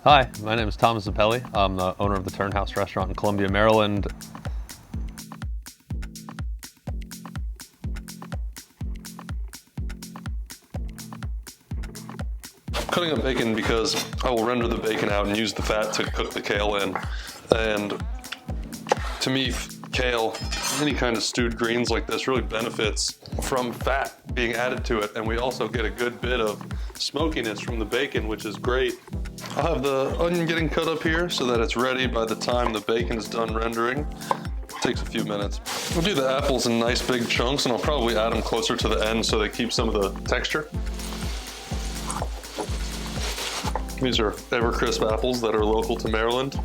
Hi, my name is Thomas Zippelli. I'm the owner of the Turnhouse restaurant in Columbia, Maryland. I'm cutting up bacon because I will render the bacon out and use the fat to cook the kale in. And to me, kale, any kind of stewed greens like this really benefits from fat being added to it. And we also get a good bit of smokiness from the bacon, which is great. I'll have the onion getting cut up here so that it's ready by the time the bacon is done rendering. It takes a few minutes. We'll do the apples in nice big chunks, and I'll probably add them closer to the end so they keep some of the texture. These are Evercrisp apples that are local to Maryland.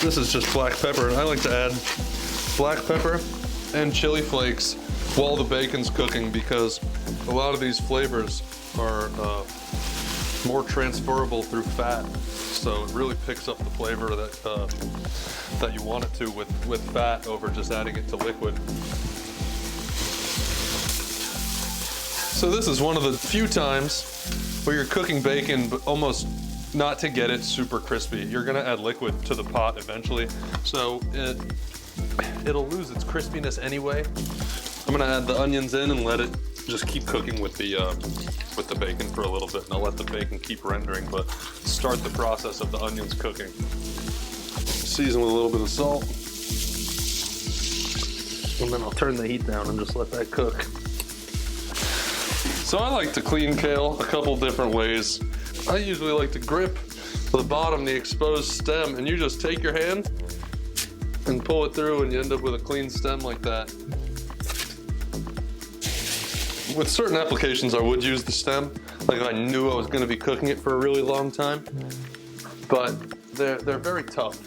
This is just black pepper, and I like to add black pepper and chili flakes while the bacon's cooking because a lot of these flavors are more transferable through fat. So it really picks up the flavor that you want it to with fat over just adding it to liquid. So this is one of the few times where you're cooking bacon, but almost not to get it super crispy. You're gonna add liquid to the pot eventually, so it'll lose its crispiness anyway. I'm gonna add the onions in and let it just keep cooking with the bacon for a little bit, and I'll let the bacon keep rendering, but start the process of the onions cooking. Season with a little bit of salt, and then I'll turn the heat down and just let that cook. So I like to clean kale a couple different ways. I usually like to grip the bottom, the exposed stem, and you just take your hand and pull it through and you end up with a clean stem like that. With certain applications I would use the stem, like if I knew I was going to be cooking it for a really long time, but they're very tough.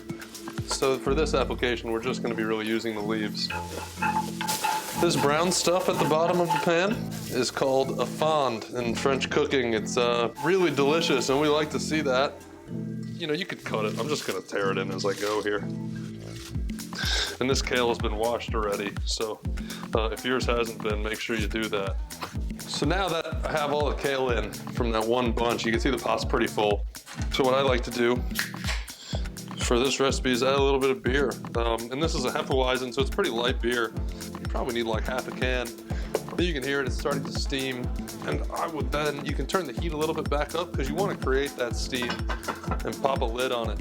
So for this application we're just going to be really using the leaves. This brown stuff at the bottom of the pan is called a fond in French cooking. It's really delicious and we like to see that. You know, you could cut it. I'm just going to tear it in as I go here. And this kale has been washed already, so if yours hasn't been, make sure you do that. So now that I have all the kale in from that one bunch, you can see the pot's pretty full. So what I like to do for this recipe is add a little bit of beer. And this is a Hefeweizen, so it's pretty light beer. You probably need like half a can. But you can hear it's starting to steam. And you can turn the heat a little bit back up because you want to create that steam and pop a lid on it.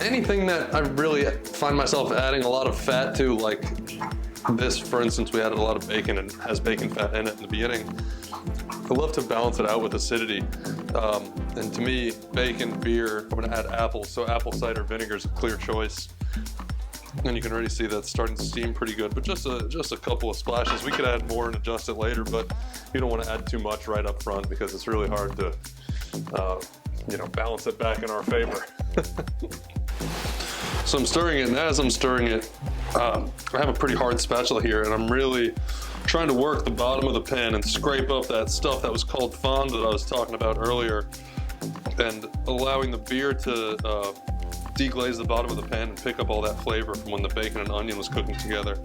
Anything that I really find myself adding a lot of fat to, like this, for instance, we added a lot of bacon and has bacon fat in it in the beginning. I love to balance it out with acidity. And to me, bacon, beer, I'm gonna add apples. So apple cider vinegar is a clear choice. And you can already see that's starting to steam pretty good, but just a couple of splashes. We could add more and adjust it later, but you don't want to add too much right up front because it's really hard to, balance it back in our favor. So I'm stirring it, and as I'm stirring it, I have a pretty hard spatula here, and I'm really trying to work the bottom of the pan and scrape up that stuff that was called fond that I was talking about earlier, and allowing the beer to deglaze the bottom of the pan and pick up all that flavor from when the bacon and onion was cooking together.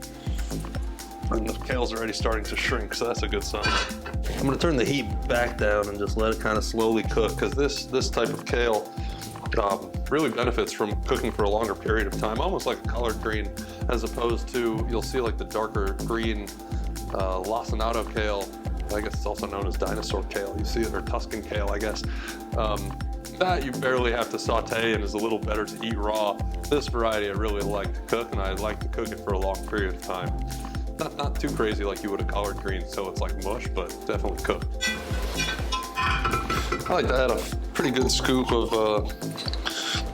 And the kale's already starting to shrink, so that's a good sign. I'm gonna turn the heat back down and just let it kind of slowly cook, because this type of kale really benefits from cooking for a longer period of time, almost like a collard green, as opposed to, you'll see like the darker green lacinato kale. I guess it's also known as dinosaur kale. You see it, or Tuscan kale, I guess. That you barely have to saute and is a little better to eat raw. This variety I really like to cook, and I like to cook it for a long period of time. Not too crazy like you would a collard green, so it's like mush, but definitely cooked. I like to add a pretty good scoop of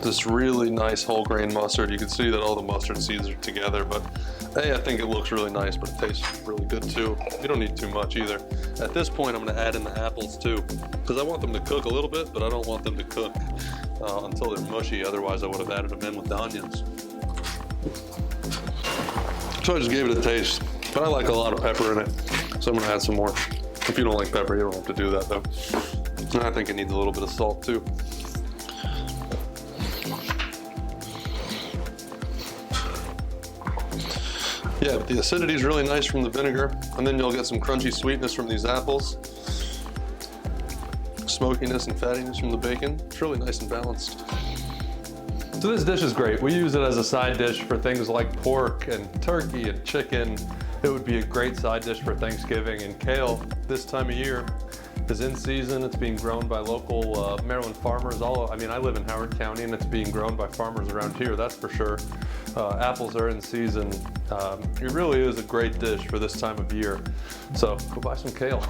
this really nice whole grain mustard. You can see that all the mustard seeds are together, but I think it looks really nice, but it tastes really good too. You don't need too much either. At this point, I'm gonna add in the apples too, because I want them to cook a little bit, but I don't want them to cook until they're mushy. Otherwise, I would have added them in with the onions. So I just gave it a taste, but I like a lot of pepper in it, so I'm gonna add some more. If you don't like pepper, you don't have to do that though. And I think it needs a little bit of salt too. Yeah, but the acidity is really nice from the vinegar, and then you'll get some crunchy sweetness from these apples. Smokiness and fattiness from the bacon. It's really nice and balanced. So this dish is great. We use it as a side dish for things like pork and turkey and chicken. It would be a great side dish for Thanksgiving. And kale, this time of year, is in season. It's being grown by local Maryland farmers. I live in Howard County, and it's being grown by farmers around here, that's for sure. Apples are in season. It really is a great dish for this time of year. So go buy some kale.